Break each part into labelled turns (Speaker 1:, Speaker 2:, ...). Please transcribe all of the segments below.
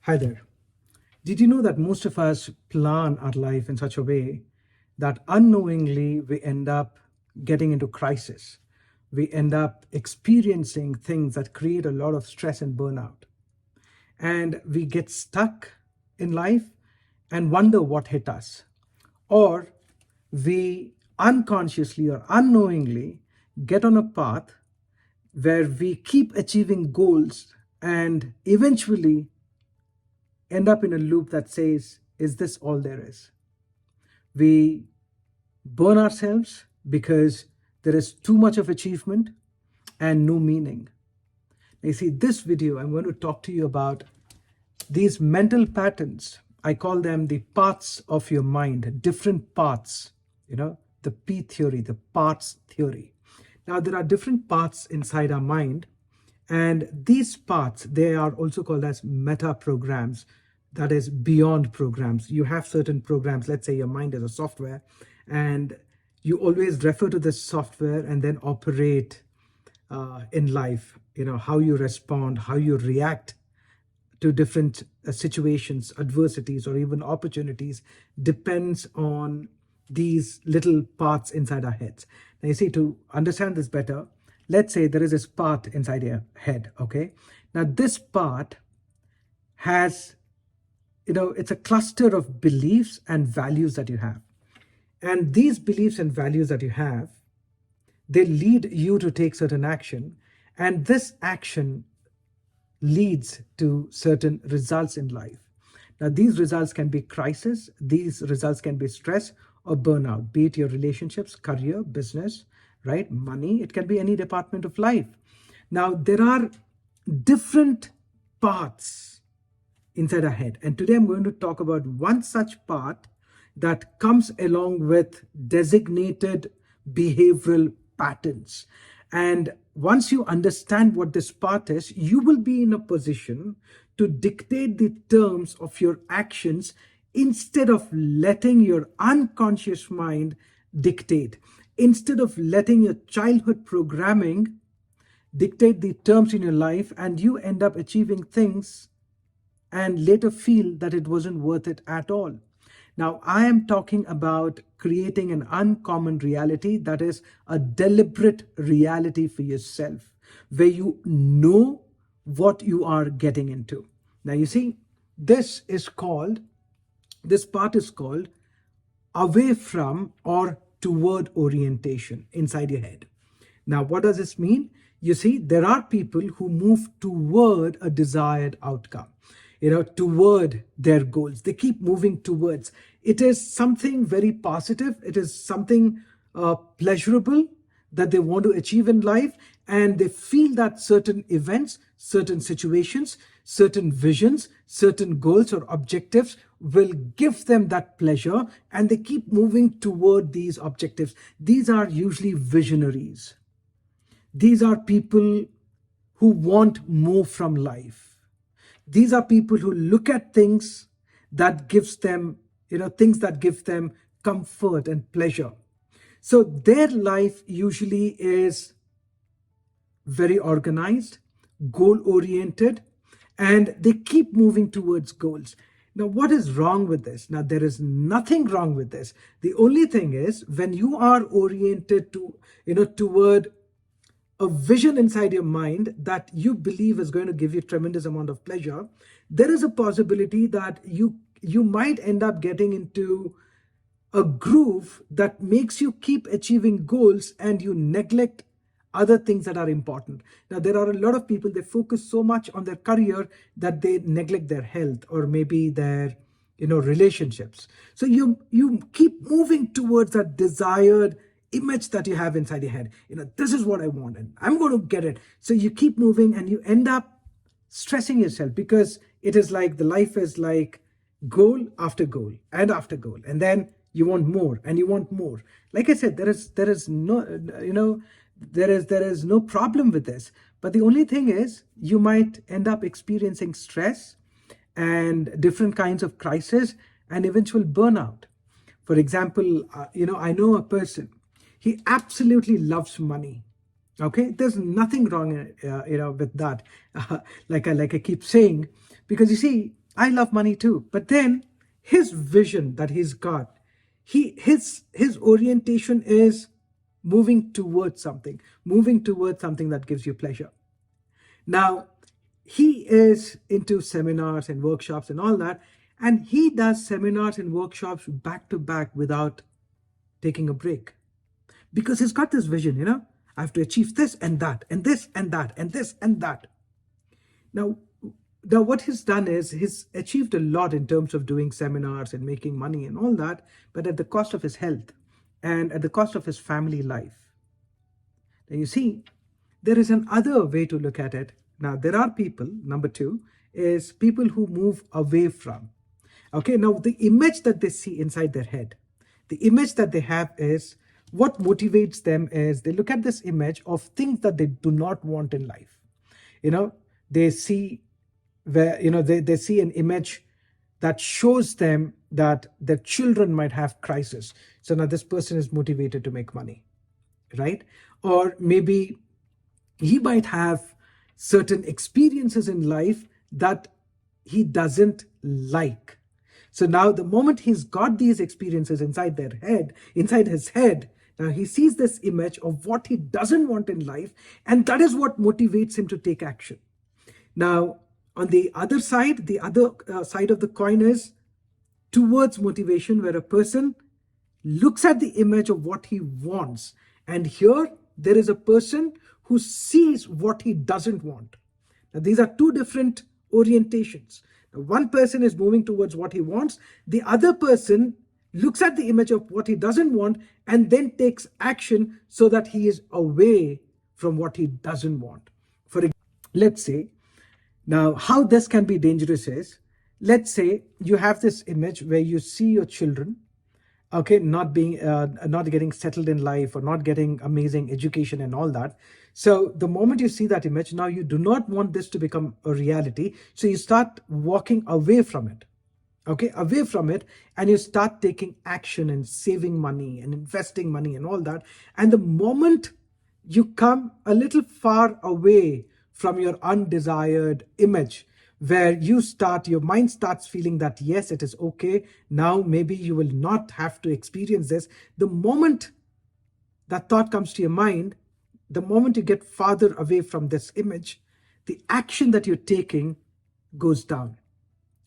Speaker 1: Hi there. Did you know that most of us plan our life in such a way that unknowingly we end up getting into crisis? We end up experiencing things that create a lot of stress and burnout. And we get stuck in life and wonder what hit us. Or we unconsciously or unknowingly get on a path where we keep achieving goals and eventually end up in a loop that says, is this all there is? We burn ourselves because there is too much of achievement and no meaning. You see, this video, I'm going to talk to you about these mental patterns. I call them the parts of your mind, different parts, the P theory, the parts theory. Now, there are different parts inside our mind, and these parts, they are also called as meta programs, that is beyond programs. You have certain programs, let's say your mind is a software, and you always refer to this software and then operate in life, how you respond, how you react to different situations, adversities, or even opportunities depends on these little parts inside our heads. Now, you see, to understand this better, let's say there is this part inside your head, okay? Now, this part has, it's a cluster of beliefs and values that you have. And these beliefs and values that you have, they lead you to take certain action. And this action leads to certain results in life. Now, these results can be crisis, these results can be stress or burnout, be it your relationships, career, business, right? Money, it can be any department of life. Now, there are different parts inside our head. And today I'm going to talk about one such part that comes along with designated behavioral patterns. And once you understand what this part is, you will be in a position to dictate the terms of your actions instead of letting your unconscious mind dictate. Instead of letting your childhood programming dictate the terms in your life, and you end up achieving things and later feel that it wasn't worth it at all. Now, I am talking about creating an uncommon reality, that is a deliberate reality for yourself, where you know what you are getting into. Now, you see, this part is called away from or toward orientation inside your head. Now, what does this mean? You see, there are people who move toward a desired outcome, toward their goals. They keep moving towards. It is something very positive. It is something pleasurable that they want to achieve in life. And they feel that certain events, certain situations, certain visions, certain goals or objectives will give them that pleasure. And they keep moving toward these objectives. These are usually visionaries. These are people who want more from life. These are people who look at things that gives them, things that give them comfort and pleasure. So their life usually is very organized, goal-oriented, and they keep moving towards goals. Now, what is wrong with this? Now, there is nothing wrong with this. The only thing is when you are oriented to, toward a vision inside your mind that you believe is going to give you tremendous amount of pleasure, there is a possibility that you might end up getting into a groove that makes you keep achieving goals and you neglect other things that are important. Now, there are a lot of people, they focus so much on their career that they neglect their health or maybe their relationships. So you keep moving towards that desired image that you have inside your head. This is what I want and I'm going to get it. So you keep moving and you end up stressing yourself because it is like the life is like goal after goal and after goal, and then you want more and you want more. Like I said, there is no there is no problem with this, but the only thing is you might end up experiencing stress and different kinds of crisis and eventual burnout. For example, I know a person, he absolutely loves money. Okay, there's nothing wrong, with that. Like I keep saying, because you see, I love money too. But then his vision that he's got, his orientation is moving towards something that gives you pleasure. Now, he is into seminars and workshops and all that, and he does seminars and workshops back to back without taking a break because he's got this vision. I have to achieve this and that, and this and that, and this and that. Now, what he's done is he's achieved a lot in terms of doing seminars and making money and all that, but at the cost of his health and at the cost of his family life. Now, you see, there is another way to look at it. Now, there are people, number two, is people who move away from. Okay, now the image that they see inside their head, the image that they have is what motivates them is they look at this image of things that they do not want in life. They see they see an image that shows them that their children might have crisis. So now this person is motivated to make money, right? Or maybe he might have certain experiences in life that he doesn't like. So now the moment he's got these experiences inside his head, now he sees this image of what he doesn't want in life, and that is what motivates him to take action. Now, on the other side, side of the coin is towards motivation, where a person looks at the image of what he wants. And here, there is a person who sees what he doesn't want. Now, these are two different orientations. Now, one person is moving towards what he wants. The other person looks at the image of what he doesn't want and then takes action so that he is away from what he doesn't want. For example, let's say, now how this can be dangerous is, let's say you have this image where you see your children, okay, not getting settled in life or not getting amazing education and all that. So the moment you see that image, now you do not want this to become a reality. So you start walking away from it. Okay, away from it, and you start taking action and saving money and investing money and all that. And the moment you come a little far away from your undesired image, where your mind starts feeling that, yes, it is okay. Now, maybe you will not have to experience this. The moment that thought comes to your mind, the moment you get farther away from this image, the action that you're taking goes down.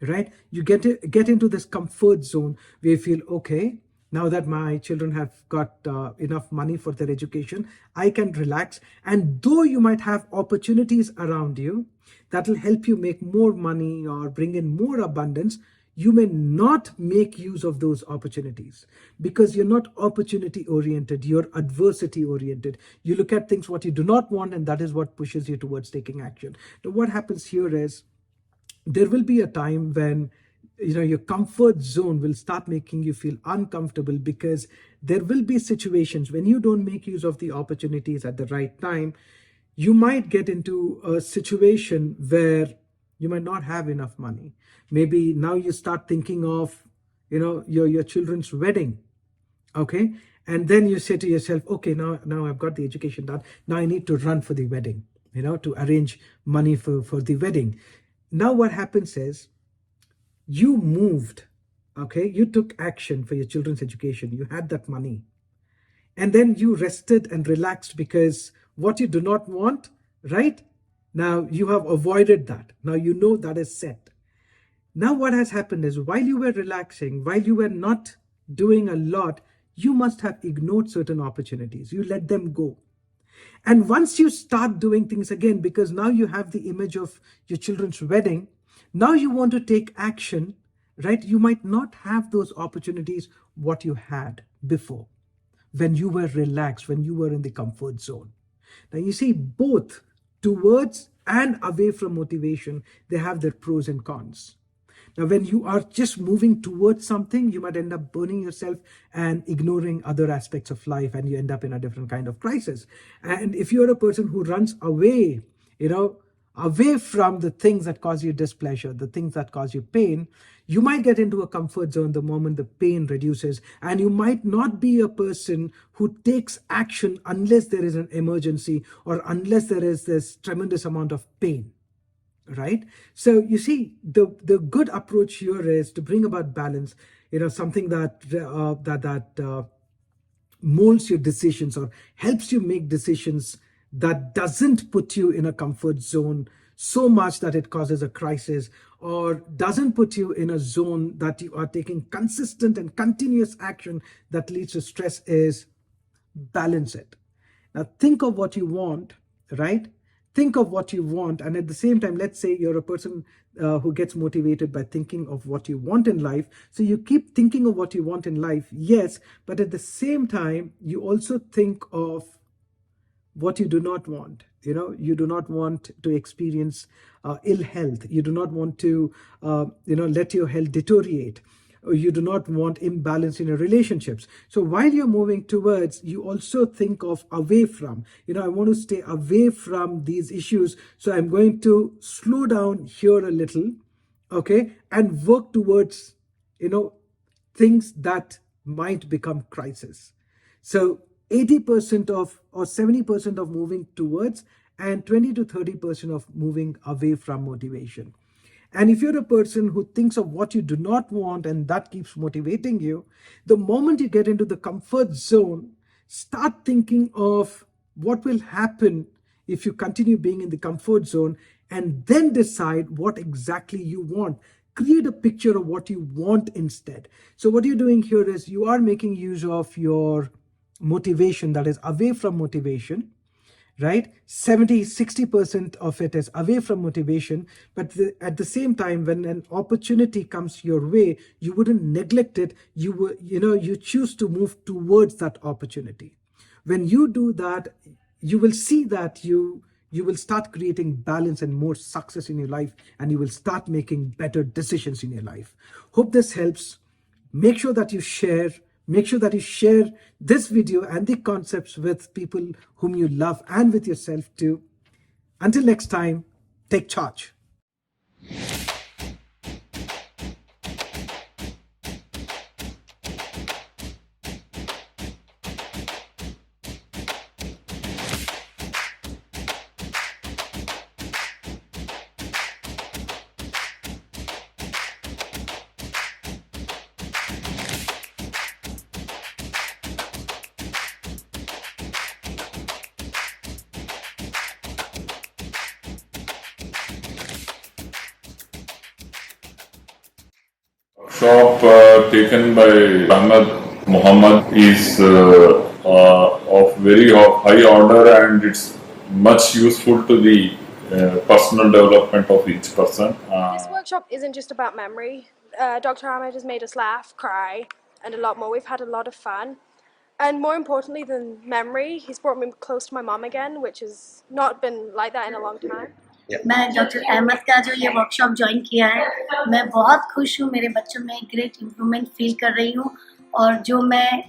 Speaker 1: Right? You get into this comfort zone where you feel, okay, now that my children have got enough money for their education, I can relax. And though you might have opportunities around you that will help you make more money or bring in more abundance, you may not make use of those opportunities because you're not opportunity oriented, you're adversity oriented. You look at things what you do not want, and that is what pushes you towards taking action. Now, what happens here is, there will be a time when your comfort zone will start making you feel uncomfortable, because there will be situations when you don't make use of the opportunities at the right time. You might get into a situation where you might not have enough money. Maybe now you start thinking of your children's wedding. Okay, and then you say to yourself, okay, now I've got the education done, now I need to run for the wedding, to arrange money for the wedding. Now what happens is, you moved, okay? You took action for your children's education. You had that money. And then you rested and relaxed because what you do not want, right? Now you have avoided that. Now you know that is set. Now what has happened is, while you were relaxing, while you were not doing a lot, you must have ignored certain opportunities. You let them go. And once you start doing things again, because now you have the image of your children's wedding, now you want to take action, right? You might not have those opportunities what you had before, when you were relaxed, when you were in the comfort zone. Now you see, both towards and away from motivation, they have their pros and cons. Now, when you are just moving towards something, you might end up burning yourself and ignoring other aspects of life, and you end up in a different kind of crisis. And if you're a person who runs away, away from the things that cause you displeasure, the things that cause you pain, you might get into a comfort zone the moment the pain reduces, and you might not be a person who takes action unless there is an emergency or unless there is this tremendous amount of pain. right? So you see, the good approach here is to bring about balance. Something that molds your decisions or helps you make decisions that doesn't put you in a comfort zone so much that it causes a crisis, or doesn't put you in a zone that you are taking consistent and continuous action that leads to stress, is balance it. Now think of what you want, right? Think of what you want, and at the same time, let's say you're a person who gets motivated by thinking of what you want in life. So you keep thinking of what you want in life, yes, but at the same time, you also think of what you do not want. You do not want to experience ill health. You do not want to let your health deteriorate. Or you do not want imbalance in your relationships. So while you're moving towards, you also think of away from. I want to stay away from these issues, so I'm going to slow down here a little, okay, and work towards you know things that might become crisis. So 80% of or 70% of moving towards, and 20 to 30% of moving away from motivation. And if you're a person who thinks of what you do not want and that keeps motivating you, the moment you get into the comfort zone, start thinking of what will happen if you continue being in the comfort zone, and then decide what exactly you want. Create a picture of what you want instead. So, what you're doing here is you are making use of your motivation, that is away from motivation, right? 70-60% of it is away from motivation, but at the same time, when an opportunity comes your way, you wouldn't neglect it. You choose to move towards that opportunity. When you do that, you will see that you will start creating balance and more success in your life, and you will start making better decisions in your life. Hope this helps. Make sure that you share this video and the concepts with people whom you love and with yourself too. Until next time, take charge.
Speaker 2: Workshop taken by Ahmed Muhammad is of very high order, and it's much useful to the personal development of each person.
Speaker 3: This workshop isn't just about memory. Dr. Ahmed has made us laugh, cry, and a lot more. We've had a lot of fun. And more importantly than memory, he's brought me close to my mom again, which has not been like that in a long time.
Speaker 4: मैं doctor Ahmad का जो ये workshop join किया है, मैं बहुत खुश हूँ. मेरे बच्चों में ग्रेट इम्प्रूवमेंट फील कर रही हूँ, और जो मैं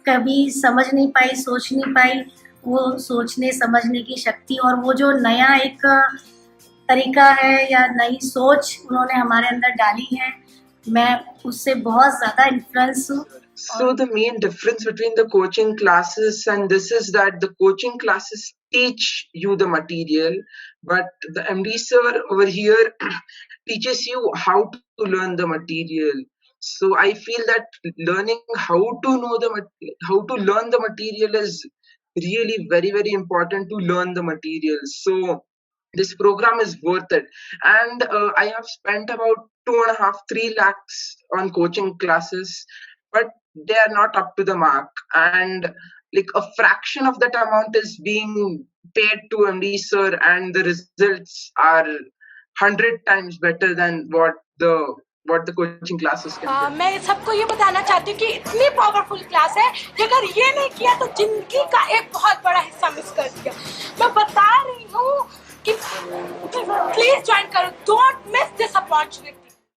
Speaker 4: कभी समझ नहीं पाई, सोच नहीं पाई, वो सोचने समझने की शक्ति और वो जो नया एक तरीका है या नई सोच उन्होंने हमारे अंदर डाली है, मैं उससे बहुत ज़्यादा इन्फ्लुएंस हूँ.
Speaker 5: So the main difference between the coaching classes and this is that the coaching classes teach you the material, but the MD sir over here teaches you how to learn the material. So I feel that learning how to learn the material is really very, very important to learn the material. So this program is worth it, and I have spent about 2.5-3 lakhs on coaching classes, but they are not up to the mark, and like a fraction of that amount is being paid to MD sir, and the results are 100 times better than what the coaching classes can do.
Speaker 6: मैं सबको ये बताना चाहती हूँ कि इतनी powerful class है कि अगर ये नहीं किया तो जिंदगी का एक बहुत बड़ा हिस्सा मिस कर दिया. मैं बता रही हूँ कि प्लीज ज्वाइन करो. Don't miss this opportunity.